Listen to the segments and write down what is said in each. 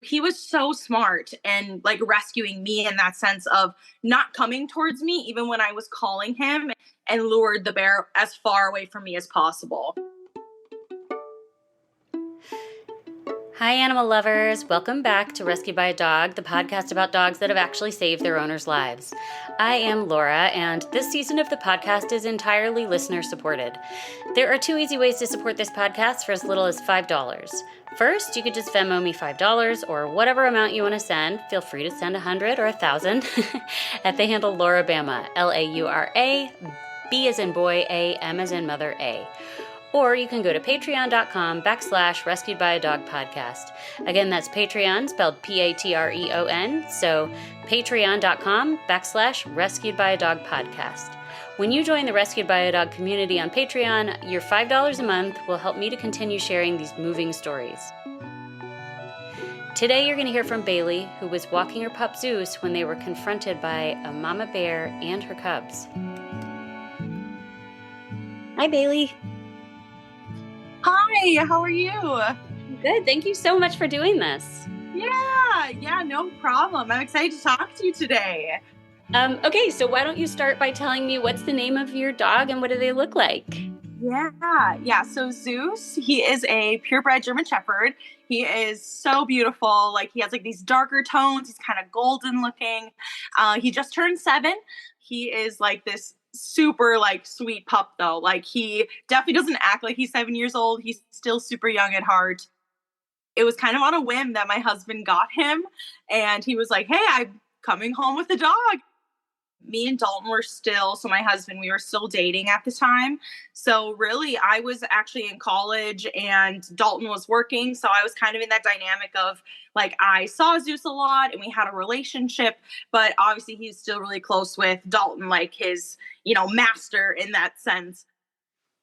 He was so smart and like rescuing me in that sense of not coming towards me even when I was calling him, and lured the bear as far away from me as possible. Hi, animal lovers. Welcome back to Rescued by a Dog, the podcast about dogs that have actually saved their owners' lives. I am Laura, and this season of the podcast is entirely listener supported. There are 2 easy ways to support this podcast for as little as $5. First, you could just Venmo me $5 or whatever amount you want to send. Feel free to send 100 or 1,000 at the handle Laurabama, Laura, B as in boy, A, M as in mother, A. Or you can go to patreon.com/Rescued by a Dog podcast. Again, that's Patreon, spelled Patreon. So patreon.com/Rescued by a Dog podcast. When you join the Rescued by a Dog community on Patreon, your $5 a month will help me to continue sharing these moving stories. Today you're going to hear from Bailey, who was walking her pup Zeus when they were confronted by a mama bear and her cubs. Hi, Bailey. Hi, how are you? Good. Thank you so much for doing this. Yeah, no problem. I'm excited to talk to you today. Okay, so why don't you start by telling me what's the name of your dog and what do they look like? Yeah. So Zeus, he is a purebred German Shepherd. He is so beautiful. Like he has like these darker tones. He's kind of golden looking. He just turned 7. He is like this super like sweet pup though. Like he definitely doesn't act like he's 7 years old. He's still super young at heart. It was kind of on a whim that my husband got him, and he was like, "Hey, I'm coming home with a dog." Me and Dalton were still, so my husband, we were still dating at the time. So really, I was actually in college and Dalton was working. So I was kind of in that dynamic of like, I saw Zeus a lot and we had a relationship, but obviously he's still really close with Dalton, like his, master in that sense.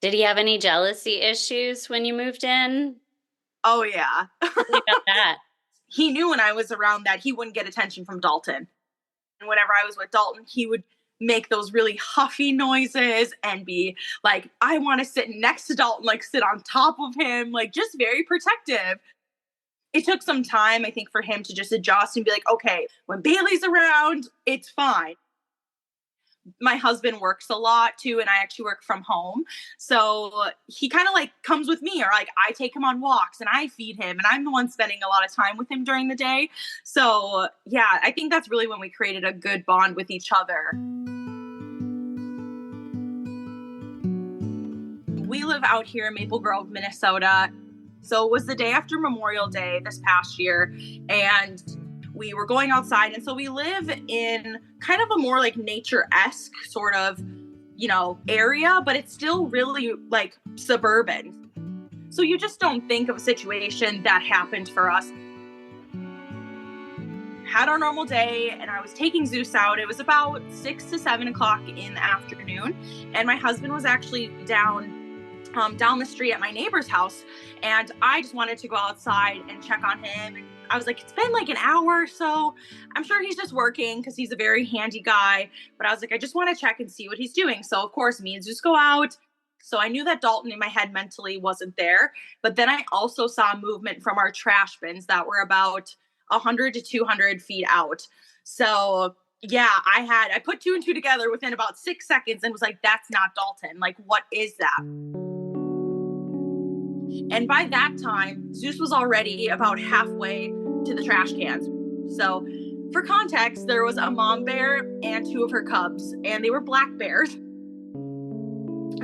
Did he have any jealousy issues when you moved in? Oh, yeah. Tell me about that. He knew when I was around that he wouldn't get attention from Dalton. And whenever I was with Dalton, he would make those really huffy noises and be like, I want to sit next to Dalton, like sit on top of him, like just very protective. It took some time, I think, for him to just adjust and be like, okay, when Bailey's around, it's fine. My husband works a lot too, and I actually work from home. So he kind of like comes with me, or like I take him on walks and I feed him, and I'm the one spending a lot of time with him during the day. So yeah, I think that's really when we created a good bond with each other. We live out here in Maple Grove, Minnesota. So it was the day after Memorial Day this past year, and we were going outside. And so we live in kind of a more like nature-esque sort of, area, but it's still really like suburban. So you just don't think of a situation that happened for us. Had our normal day, and I was taking Zeus out. It was about 6 to 7 o'clock in the afternoon. And my husband was actually down the street at my neighbor's house, and I just wanted to go outside and check on him. And I was like, it's been like an hour or so. I'm sure he's just working because he's a very handy guy. But I was like, I just want to check and see what he's doing. So of course, me and Zeus go out. So I knew that Dalton in my head mentally wasn't there. But then I also saw movement from our trash bins that were about 100 to 200 feet out. So yeah, I put 2 and 2 together within about 6 seconds and was like, that's not Dalton. Like, what is that? And by that time, Zeus was already about halfway to the trash cans. So for context, there was a mom bear and 2 of her cubs, and they were black bears.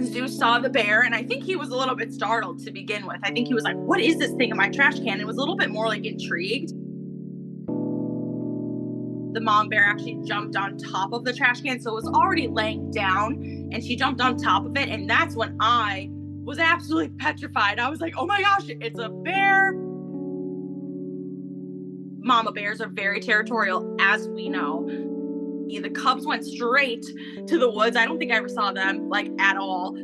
Zeus saw the bear, and I think he was a little bit startled to begin with. I think he was like, what is this thing in my trash can? And was a little bit more like intrigued. The mom bear actually jumped on top of the trash can, so it was already laying down, and she jumped on top of it, and that's when I was absolutely petrified. I was like, oh my gosh, it's a bear. Mama bears are very territorial, as we know. The cubs went straight to the woods. I don't think I ever saw them, like, at all.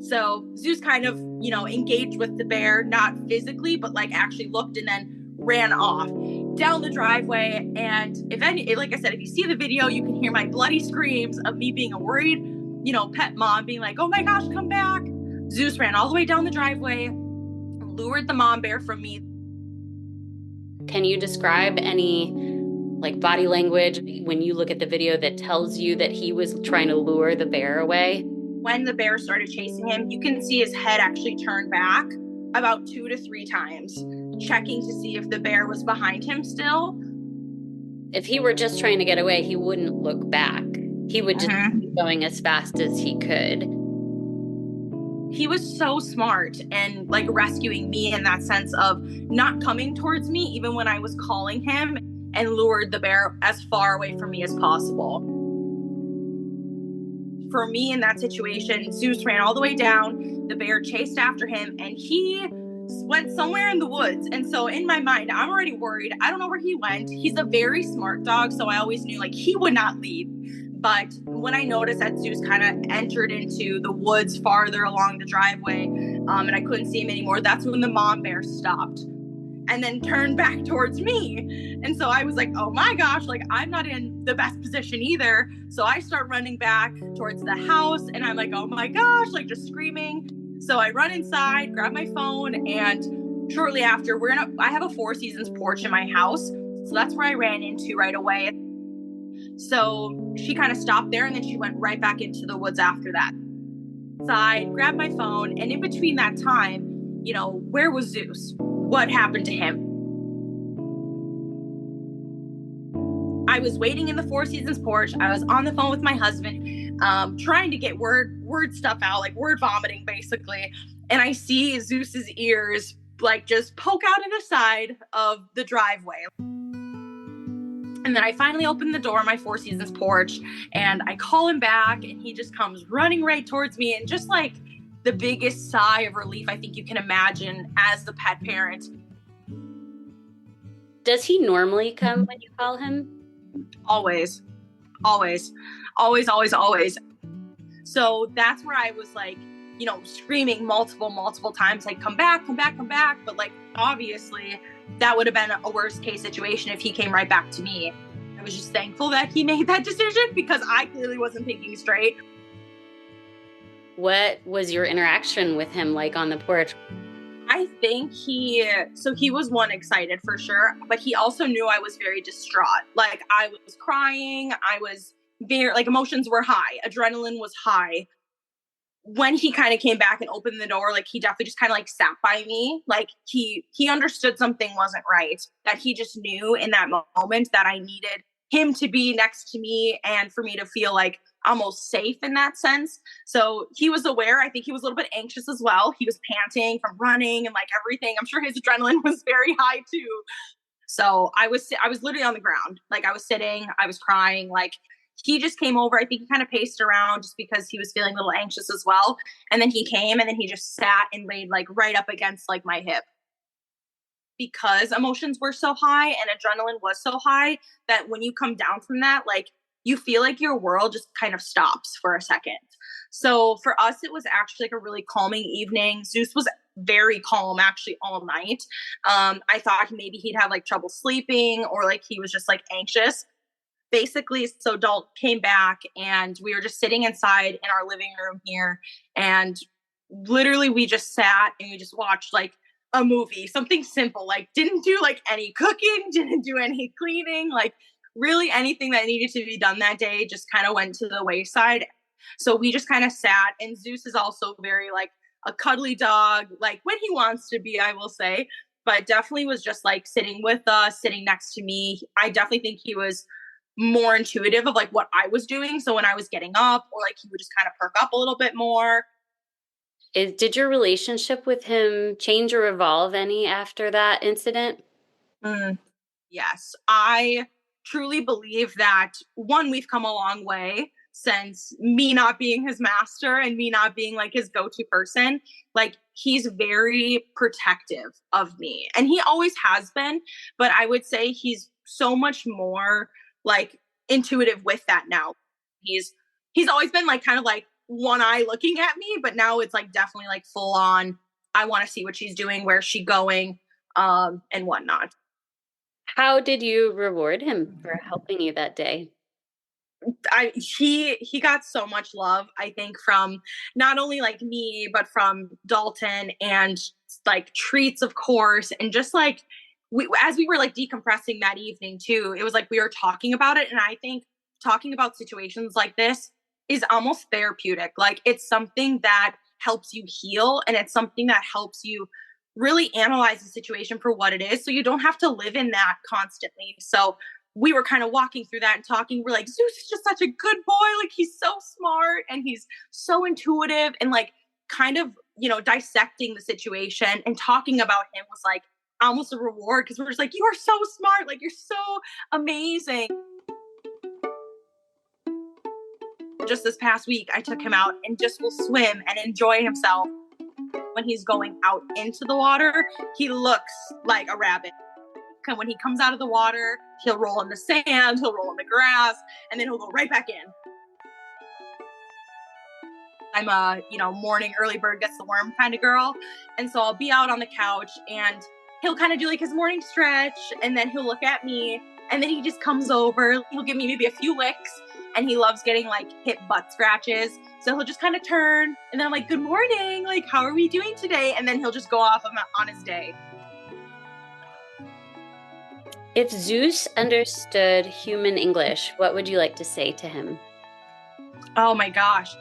So Zeus kind of, engaged with the bear, not physically, but, like, actually looked and then ran off down the driveway. And like I said, if you see the video, you can hear my bloody screams of me being a worried, pet mom being like, oh my gosh, come back. Zeus ran all the way down the driveway, lured the mom bear from me, Can you describe any like body language when you look at the video that tells you that he was trying to lure the bear away? When the bear started chasing him, you can see his head actually turn back about 2 to 3 times, checking to see if the bear was behind him still. If he were just trying to get away, he wouldn't look back. He would just keep going as fast as he could. He was so smart and like rescuing me in that sense of not coming towards me even when I was calling him, and lured the bear as far away from me as possible. For me in that situation, Zeus ran all the way down, the bear chased after him, and he went somewhere in the woods. And so in my mind, I'm already worried. I don't know where he went. He's a very smart dog, so I always knew like he would not leave. But when I noticed that Zeus kind of entered into the woods farther along the driveway, and I couldn't see him anymore, that's when the mom bear stopped and then turned back towards me. And so I was like, oh my gosh, like I'm not in the best position either. So I start running back towards the house, and I'm like, oh my gosh, like just screaming. So I run inside, grab my phone, and shortly after, I have a Four Seasons porch in my house. So that's where I ran into right away. So she kind of stopped there, and then she went right back into the woods after that. So I grabbed my phone, and in between that time, where was Zeus? What happened to him? I was waiting in the Four Seasons porch. I was on the phone with my husband, trying to get word stuff out, like word vomiting basically. And I see Zeus's ears like just poke out of the side of the driveway. And then I finally open the door of my Four Seasons porch, and I call him back, and he just comes running right towards me, and just like the biggest sigh of relief I think you can imagine as the pet parent. Does he normally come when you call him? Always. Always. Always, always, always. So that's where I was like, screaming multiple times, like, come back, come back, come back. But like, obviously that would have been a worst case situation if he came right back to me. I was just thankful that he made that decision, because I clearly wasn't thinking straight. What was your interaction with him like on the porch? I think he was excited for sure, but he also knew I was very distraught. Like I was crying. I was very, like, emotions were high. Adrenaline was high. When he kind of came back and opened the door, like he definitely just kind of like sat by me. Like he understood something wasn't right, that he just knew in that moment that I needed him to be next to me and for me to feel like almost safe in that sense. So he was aware. I think he was a little bit anxious as well. He was panting from running and like everything. I'm sure his adrenaline was very high too. So I was literally on the ground. Like I was sitting, I was crying. Like he just came over. I think he kind of paced around just because he was feeling a little anxious as well. And then he came, and then he just sat and laid like right up against like my hip. Because emotions were so high and adrenaline was so high, that when you come down from that, like you feel like your world just kind of stops for a second. So for us, it was actually like a really calming evening. Zeus was very calm actually all night. I thought maybe he'd have like trouble sleeping, or like he was just like anxious. Basically, so Dalt came back, and we were just sitting inside in our living room here, and literally we just sat and we just watched like a movie, something simple, like didn't do like any cooking, didn't do any cleaning, like really anything that needed to be done that day just kind of went to the wayside. So we just kind of sat, and Zeus is also very like a cuddly dog, like when he wants to be, I will say, but definitely was just like sitting with us, sitting next to me. I definitely think he was more intuitive of like what I was doing. So when I was getting up, or like he would just kind of perk up a little bit more. Did your relationship with him change or evolve any after that incident? Yes, I truly believe that, one, we've come a long way since me not being his master and me not being like his go-to person. Like he's very protective of me, and he always has been, but I would say he's so much more like intuitive with that now. He's always been like kind of like one eye looking at me, but now it's like definitely like full on, I want to see what she's doing, where's she going, and whatnot. How did you reward him for helping you that day? He got so much love, I think, from not only like me, but from Dalton, and like treats, of course, and just like as we were like decompressing that evening too, it was like we were talking about it. And I think talking about situations like this is almost therapeutic. Like it's something that helps you heal, and it's something that helps you really analyze the situation for what it is. So you don't have to live in that constantly. So we were kind of walking through that and talking. We're like, Zeus is just such a good boy. Like he's so smart and he's so intuitive, and like kind of, dissecting the situation and talking about him was like almost a reward, because we're just like, you are so smart. Like you're so amazing. Just this past week, I took him out and just will swim and enjoy himself. When he's going out into the water, he looks like a rabbit. And when he comes out of the water, he'll roll in the sand, he'll roll in the grass, and then he'll go right back in. I'm a, morning early bird gets the worm kind of girl. And so I'll be out on the couch and he'll kind of do like his morning stretch, and then he'll look at me, and then he just comes over. He'll give me maybe a few licks, and he loves getting like hip butt scratches. So he'll just kind of turn, and then I'm like, good morning. Like, how are we doing today? And then he'll just go off on his day. If Zeus understood human English, what would you like to say to him? Oh my gosh.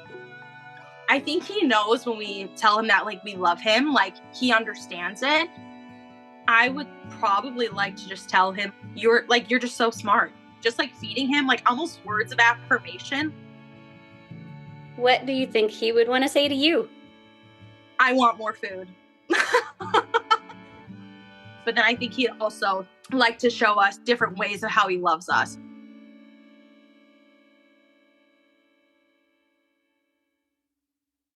I think he knows when we tell him that, like, we love him, like he understands it. I would probably like to just tell him, you're just so smart. Just like feeding him, like almost words of affirmation. What do you think he would want to say to you? I want more food. But then I think he'd also like to show us different ways of how he loves us.